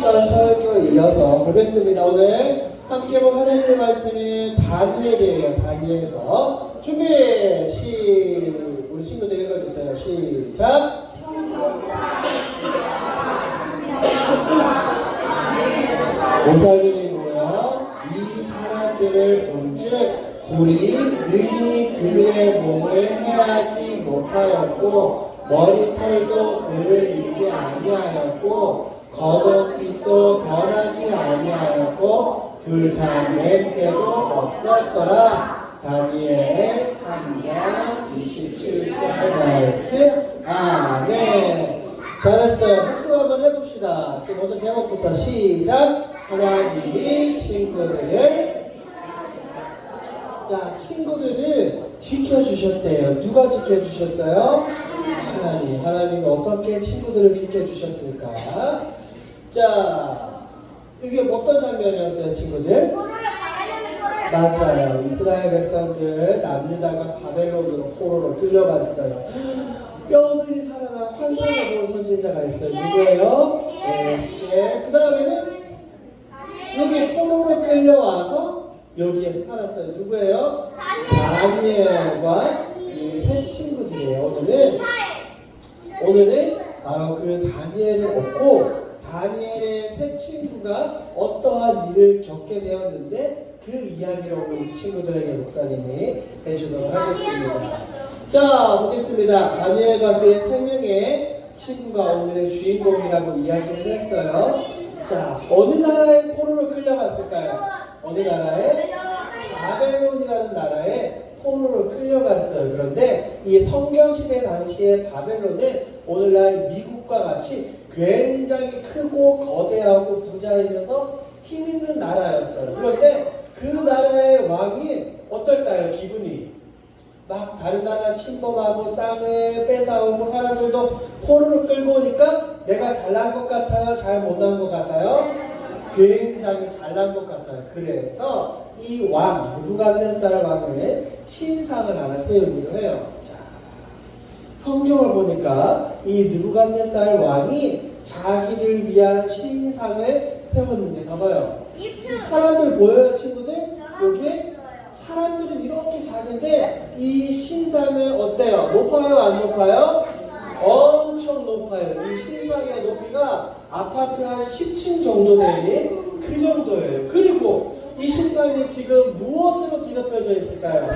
설교에 이어서 보겠습니다. 오늘 함께 볼 하나님의 말씀은 다니엘이에요. 다니엘서 준비 우리 친구들 읽어주세요. 시작. 오사들이고요. 이 사람들을 본즉 우리 능히 그들의 몸을 해하지 못하였고 머리털도 그를 잊지 아니하였고 겉옷빛도 변하지 아니하였고 불탄 냄새도 없었더라. 다니엘 3장 27절 말씀. 아멘. 잘했어요. 복습 한번 해봅시다. 지금 먼저 제목부터 시작. 하나님이 친구들을 지켜주셨대요. 누가 지켜주셨어요? 하나님이 어떻게 친구들을 지켜주셨을까? 자, 이게 어떤 장면이었어요, 친구들? 맞아요. 이스라엘 백성들 남유다가 바벨론으로 포로로 끌려갔어요. 뼈들이 살아난 환상을 본 선지자가 있어요. 누구예요? 에스겔. 그 다음에는 여기 포로로 끌려와서 여기에서 살았어요. 누구예요? 다니엘과 이 세 친구들이에요. 오늘은 바로 그 다니엘을 얻고 다니엘의 세 친구가 어떠한 일을 겪게 되었는데 그 이야기를 우리 친구들에게 목사님이 해주도록 하겠습니다. 자, 보겠습니다. 다니엘과 그의 세 명의 친구가 오늘의 주인공이라고 이야기를 했어요. 자, 어느 나라에 포로로 끌려갔을까요? 어느 나라에? 바벨론이라는 나라에 포로로 끌려갔어요. 그런데 이 성경시대 당시에 바벨론은 오늘날 미국과 같이 굉장히 크고 거대하고 부자이면서 힘있는 나라였어요. 그런데 그 나라의 왕이 어떨까요? 기분이 막 다른 나라 침범하고 땅을 뺏어오고 사람들도 포로로 끌고 오니까 내가 잘난 것 같아요? 잘 못난 것 같아요? 굉장히 잘난 것 같아요. 그래서 이 왕, 느부갓네살 왕을 신상을 하나 세우기로 해요. 자, 성경을 보니까 이 느부갓네살 왕이 자기를 위한 신상을 세웠는데 봐봐요. 사람들 보여요, 친구들? 여기에 사람들은 이렇게 작은데 이 신상은 어때요? 높아요, 안 높아요? 엄청 높아요. 이 신상의 높이가 아파트 한 10층 정도 되는 그 정도예요. 그리고 이 신상이 지금 무엇으로 뒤덮여져 있을까요?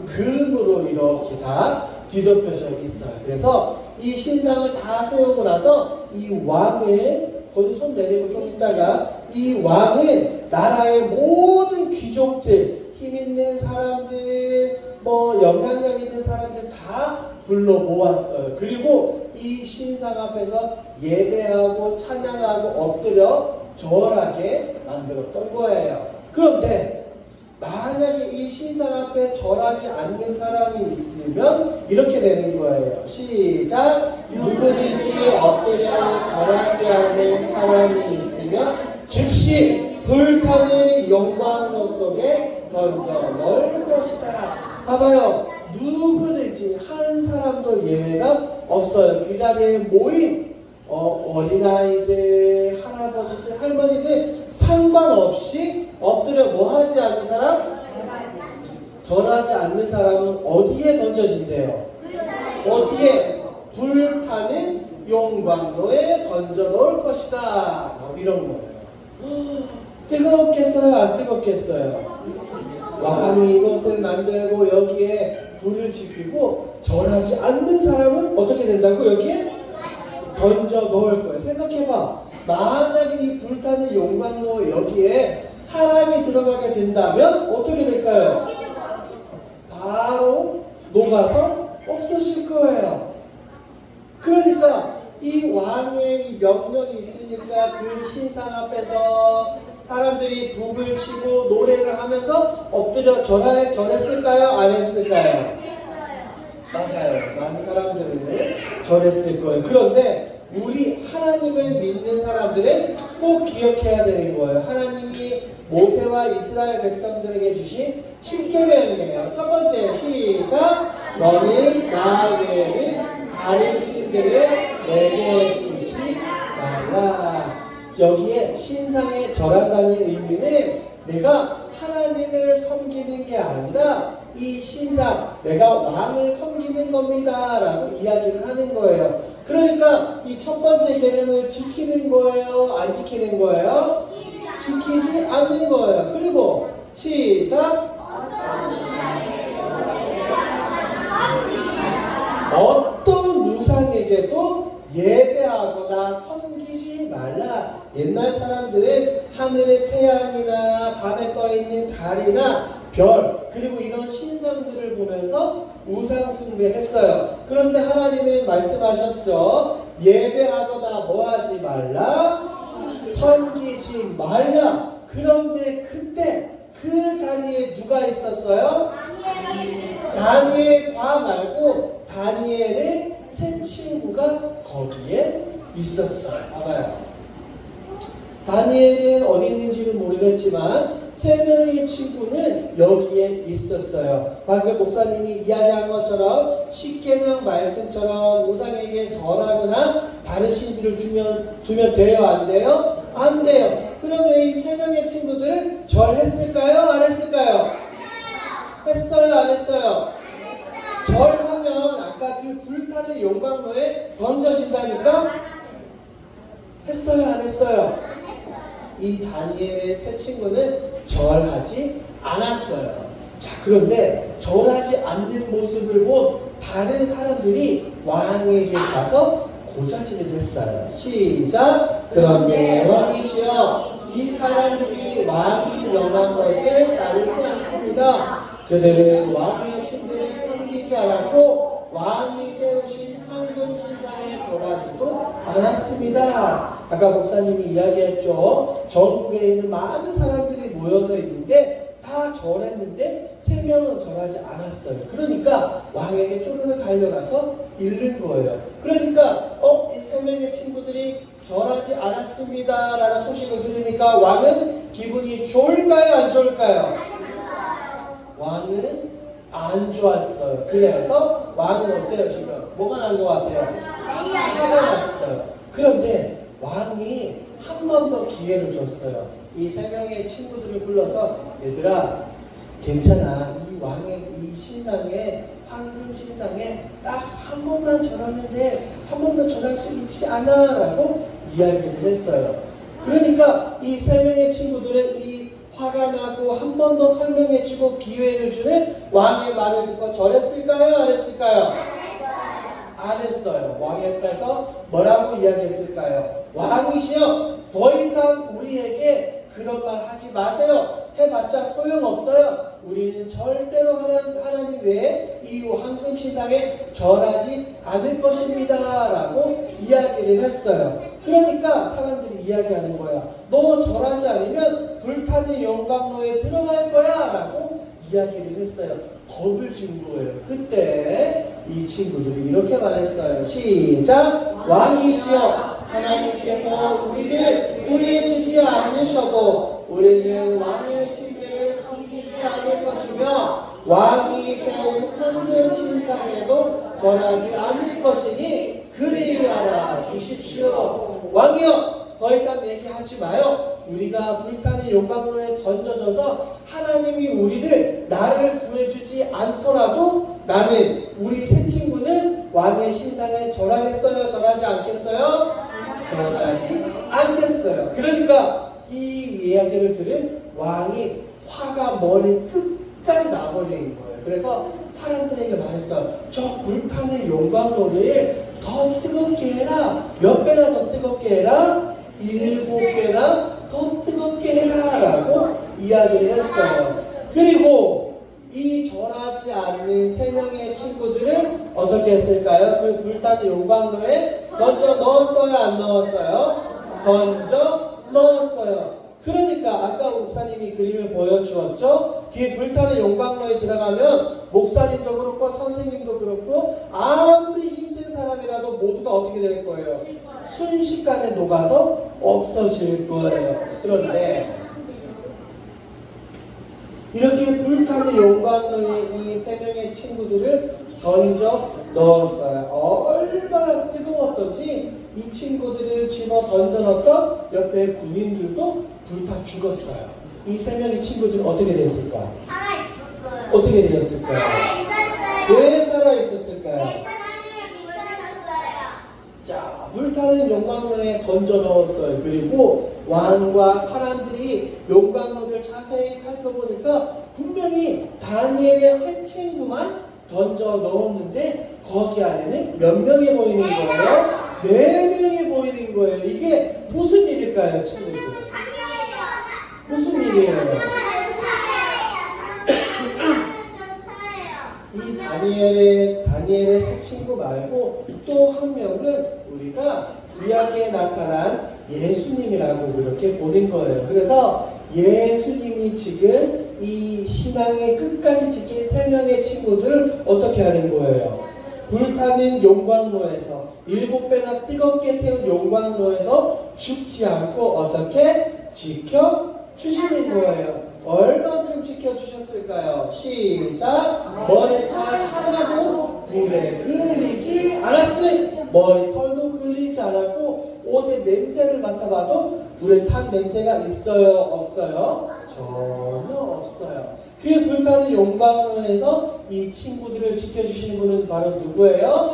금으로 이렇게 다 뒤덮여져 있어요. 그래서 이 신상을 다 세우고 나서 이 왕은 거기 손 내리고 좀 있다가 이 왕은 나라의 모든 귀족들, 힘 있는 사람들, 영향력 있는 사람들 다 불러 모았어요. 그리고 이 신상 앞에서 예배하고 찬양하고 엎드려 절하게 만들었던 거예요. 그런데 만약에 이 신상 앞에 절하지 않는 사람이 있으면 이렇게 되는 거예요. 시작. 누구든지 엎드려 절하지 않는 사람이 있으면 즉시 불타는 영광로 속에 던져 넣을 것이다. 봐봐요. 누구든지 한 사람도 예외가 없어요. 그 자리에 모인 어린아이들, 할아버지들, 할머니들 상관없이 엎드려 뭐 하지 않는 사람? 절하지 않는 사람은 어디에 던져진대요? 어디에? 불타는 용광로에 던져 놓을 것이다. 이런 거예요. 뜨겁겠어요? 안 뜨겁겠어요? 왕이 이것을 만들고 여기에 불을 지피고 절하지 않는 사람은 어떻게 된다고? 여기에 던져 놓을 거예요. 생각해봐. 만약에 이 불타는 용광로 여기에 사람이 들어가게 된다면 어떻게 될까요? 바로 녹아서 없어질 거예요. 그러니까 이 왕의 이 명령이 있으니까 그 신상 앞에서 사람들이 북을 치고 노래를 하면서 엎드려 절했을까요? 안 했을까요? 맞아요. 많은 사람들은 절했을 거예요. 그런데 우리 하나님을 믿는 사람들은 꼭 기억해야 되는 거예요. 하나님이 모세와 이스라엘 백성들에게 주신 10계명이에요. 첫 번째, 시작. 너는 나 외에는 다른 신들을 내게 두지 말라. 여기에 신상에 절한다는 의미는 내가 하나님을 섬기는 게 아니라 이 신상, 내가 왕을 섬기는 겁니다 라고 이야기를 하는 거예요. 그러니까 이 첫 번째 계명을 지키는 거예요? 안 지키는 거예요? 지키지 않는 거예요. 그리고 시작! 어떤 우상에게도 예배하거나 섬기지 말라. 옛날 사람들은 하늘의 태양이나 밤에 떠있는 달이나 별, 그리고 이런 신상들을 보면서 우상 숭배했어요. 그런데 하나님은 말씀하셨죠. 예배하거나 뭐하지 말라? 섬기지 말라. 그런데 그때 그 자리에 누가 있었어요? 다니엘과 말고 다니엘의 세 친구가 거기에 있었어요. 봐봐요. 다니엘은 어디 있는지는 모르겠지만 세 명의 친구는 여기에 있었어요. 방금 목사님이 이야기한 것처럼 십계명 말씀처럼 우상에게 절하거나 다른 신들을 두면 돼요? 안 돼요? 안 돼요. 그러면 이 세 명의 친구들은 절했을까요? 안 했을까요? 했어요? 안 했어요? 절하면 아까 그 불타는 용광로에 던져진다니까? 했어요? 안 했어요? 이 다니엘의 세 친구는 절하지 않았어요. 자, 그런데 절하지 않는 모습을 본 다른 사람들이 왕에게 가서 고자질을 했어요. 시작! 그런데 왕이시여, 이 사람들이 왕이 명한 것을 따르지 않습니다. 그들은 왕의 신들을 섬기지 않았고 왕이 세우신 황금 신상에 절하지도 않았습니다. 아까 목사님이 이야기했죠. 전국에 있는 많은 사람들이 모여서 있는데 다 절했는데 세 명은 절하지 않았어요. 그러니까 왕에게 쪼르르 달려가서 잃는 거예요. 그러니까 이 세 명의 친구들이 절하지 않았습니다 라는 소식을 들으니까 왕은 기분이 좋을까요? 안 좋을까요? 왕은 안 좋았어요. 그래서 왕은 어때요 지금? 뭐가 난 것 같아요? 화가 났어요. 그런데 왕이 한 번 더 기회를 줬어요. 이 세 명의 친구들을 불러서 얘들아 괜찮아. 이 왕의 이 신상에 황금 신상에 딱 한 번만 절하면 돼. 한 번만 절할 수 있지 않아? 라고 이야기를 했어요. 그러니까 이 세 명의 친구들은 이 화가 나고 한 번 더 설명해주고 기회를 주는 왕의 말을 듣고 절했을까요? 안 했을까요? 안 했어요. 왕 앞에서 뭐라고 이야기했을까요? 왕이시여, 더 이상 우리에게 그런 말 하지 마세요. 해봤자 소용없어요. 우리는 절대로 하나님 외에 이 황금 신상에 절하지 않을 것입니다 라고 이야기를 했어요. 그러니까 사람들이 이야기하는 거야. 너 절하지 않으면 불타는 용광로에 들어갈 거야 라고 이야기를 했어요. 겁을 준 거예요. 그때 이 친구들이 이렇게 말했어요. 시작! 왕이시여, 하나님께서 우리를 구해주지 않으셔도 우리는 왕의 신들을 섬기지 않을 것이며 왕이 세운 황금 신상에도 절하지 않을 것이니 그리 알아 주십시오. 왕이여, 더 이상 얘기하지 마요. 우리가 불타는 용광로에 던져져서 하나님이 우리를 나를 구해주지 않더라도 나는 우리 세 친구는 왕의 신상에 절하겠어요? 절하지 않겠어요? 절하지 않겠어요. 그러니까 이 이야기를 들은 왕이 화가 머리 끝까지 나버린 거예요. 그래서 사람들에게 말했어요. 저 불타는 용광로를 더 뜨겁게 해라. 몇 배나 더 뜨겁게 해라? 7배나 더 뜨겁게 해라 라고 이야기를 했어요. 그리고 이 절하지 않는 세 명의 친구들은 어떻게 했을까요? 그 불타는 용광로에 던져 넣었어요? 안 넣었어요? 던져 넣었어요. 그러니까 아까 목사님이 그림을 보여주었죠? 그 불타는 용광로에 들어가면 목사님도 그렇고 선생님도 그렇고 아무리 힘센 사람이라도 모두가 어떻게 될 거예요? 순식간에 녹아서 없어질 거예요. 그런데 이렇게 불타는 용광로에 이 세 명의 친구들을 던져 넣었어요. 얼마나 뜨거웠던지 이 친구들을 집어 던져 넣었던 옆에 군인들도 불타 죽었어요. 이 세 명의 친구들은 어떻게 됐을까? 살아있었어요. 어떻게 되었을까요? 살아있었어요. 왜 살아있었을까요? 하나님의 불타셨어요. 자, 불타는 용광로에 던져 넣었어요. 그리고 왕과 사람들이 용광로를 자세히 살펴보니까 분명히 다니엘의 세 친구만 던져 넣었는데 거기 안에는 몇 명이 보이는 거예요? 4명이 보이는 거예요. 이게 무슨 일일까요, 친구들? 무슨 일이에요? 이 다니엘의 세 친구 말고 또 한 명은 우리가 구약에 나타난 예수님이라고 그렇게 보는 거예요. 그래서 예수님이 지금 이 신앙의 끝까지 지킨 3명의 친구들을 어떻게 하는 거예요? 불타는 용광로에서 7배나 뜨겁게 태운 용광로에서 죽지 않고 어떻게 지켜주시는 거예요. 얼마큼 지켜주셨을까요? 시작! 머리털 하나도 불에 끌리지 않았어요. 머리털도 끌리지 않았고 옷의 냄새를 맡아봐도 불에 탄 냄새가 있어요? 없어요? 전혀 없어요. 그 불타는 용광로에서 이 친구들을 지켜주시는 분은 바로 누구예요?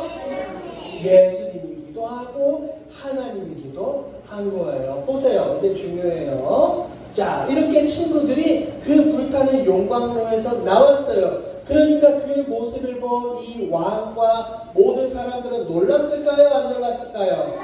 예수님이기도 하고 하나님이기도 한 거예요. 보세요. 이제 중요해요. 자, 이렇게 친구들이 그 불타는 용광로에서 나왔어요. 그러니까 그 모습을 본 이 왕과 모든 사람들은 놀랐을까요? 안 놀랐을까요?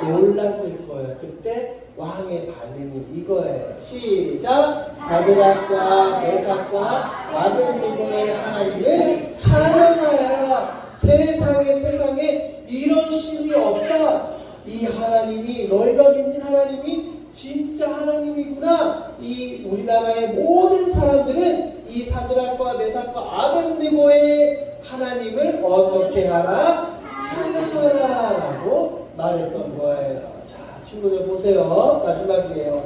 놀랐을 거예요. 그때 왕의 반응이 이거예요. 시작! 사드락과 메삭과 아벳네고의 하나님을 찬양하여라. 세상에 이런 신이 없다. 이 하나님이, 너희가 믿는 하나님이 진짜 하나님이구나. 이 우리나라의 모든 사람들은 이 사드락과 메삭과 아벳네고의 하나님을 어떻게 하라? 찬양하라 라고 말했던 거예요. 자, 친구들 보세요. 마지막이에요.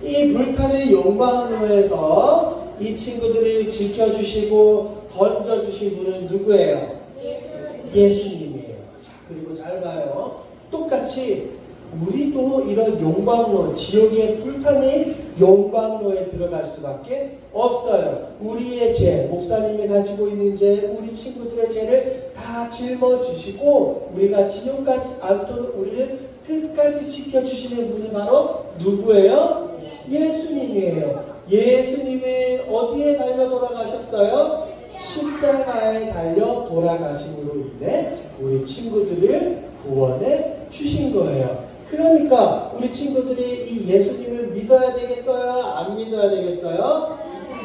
이 불타는 용광로에서 이 친구들을 지켜주시고 던져주신 분은 누구예요? 예수님이에요. 자, 그리고 잘 봐요. 똑같이 우리도 이런 용광로, 지옥의 불타는 용광로에 들어갈 수밖에 없어요. 우리의 죄, 목사님이 가지고 있는 죄, 우리 친구들의 죄를 다 짊어지시고 우리가 지옥까지 않도록 우리를 끝까지 지켜주시는 분이 바로 누구예요? 예수님이에요. 예수님은 어디에 달려 돌아가셨어요? 십자가에 달려 돌아가심으로 인해 우리 친구들을 구원해 주신 거예요. 그러니까 우리 친구들이 이 예수님을 믿어야 되겠어요? 안 믿어야 되겠어요?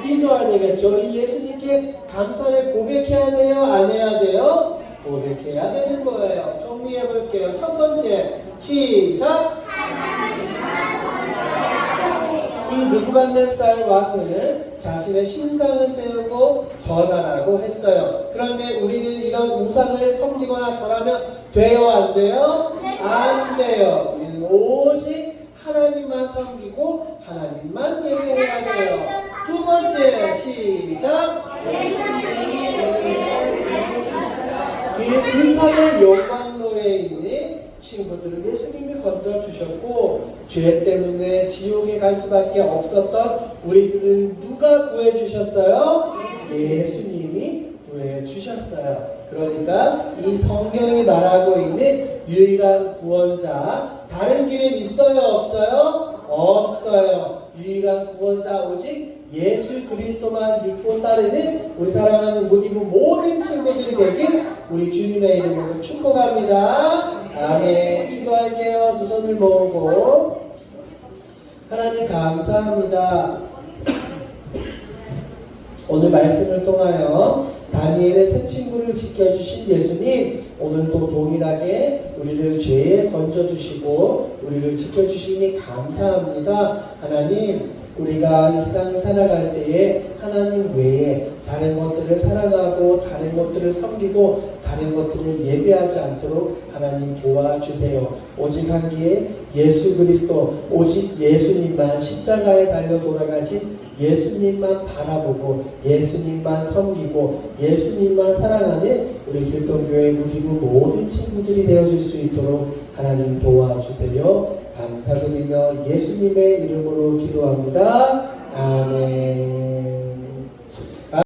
믿어야 되겠죠. 이 예수님께 감사를 고백해야 돼요? 안 해야 돼요? 고백해야 되는 거예요. 정리해 볼게요. 첫 번째, 시작! 이 느부갓네살 왕은 자신의 신상을 세우고 절하라고 했어요. 그런데 우리는 이런 우상을 섬기거나 절하면 돼요? 안 돼요? 안 돼요. 우리는 오직 하나님만 섬기고 하나님만 예배해야 돼요. 두 번째, 시작! 그 불타는 용광로에 있는 친구들을 예수님이 건져주셨고 죄 때문에 지옥에 갈 수밖에 없었던 우리들을 누가 구해주셨어요? 예수님이 구해주셨어요. 그러니까 이 성경이 말하고 있는 유일한 구원자, 다른 길은 있어요? 없어요? 없어요. 유일한 구원자 오직 예수 그리스도만 믿고 따르는 우리 사랑하는 무디분 모든 친구들이 되길 우리 주님의 이름으로 축복합니다. 아멘. 기도할게요. 두 손을 모으고 하나님 감사합니다. 오늘 말씀을 통하여 다니엘의 세 친구를 지켜주신 예수님, 오늘도 동일하게 우리를 죄에 건져주시고 우리를 지켜주시니 감사합니다. 하나님, 우리가 이 세상을 살아갈 때에 하나님 외에 다른 것들을 사랑하고 다른 것들을 섬기고 다른 것들을 예배하지 않도록 하나님 도와주세요. 오직 한 길 예수 그리스도, 오직 예수님만 십자가에 달려 돌아가신 예수님만 바라보고 예수님만 섬기고 예수님만 사랑하는 우리 길동교회 무리부 모든 친구들이 되어줄 수 있도록 하나님 도와주세요. 감사드리며 예수님의 이름으로 기도합니다. 아멘.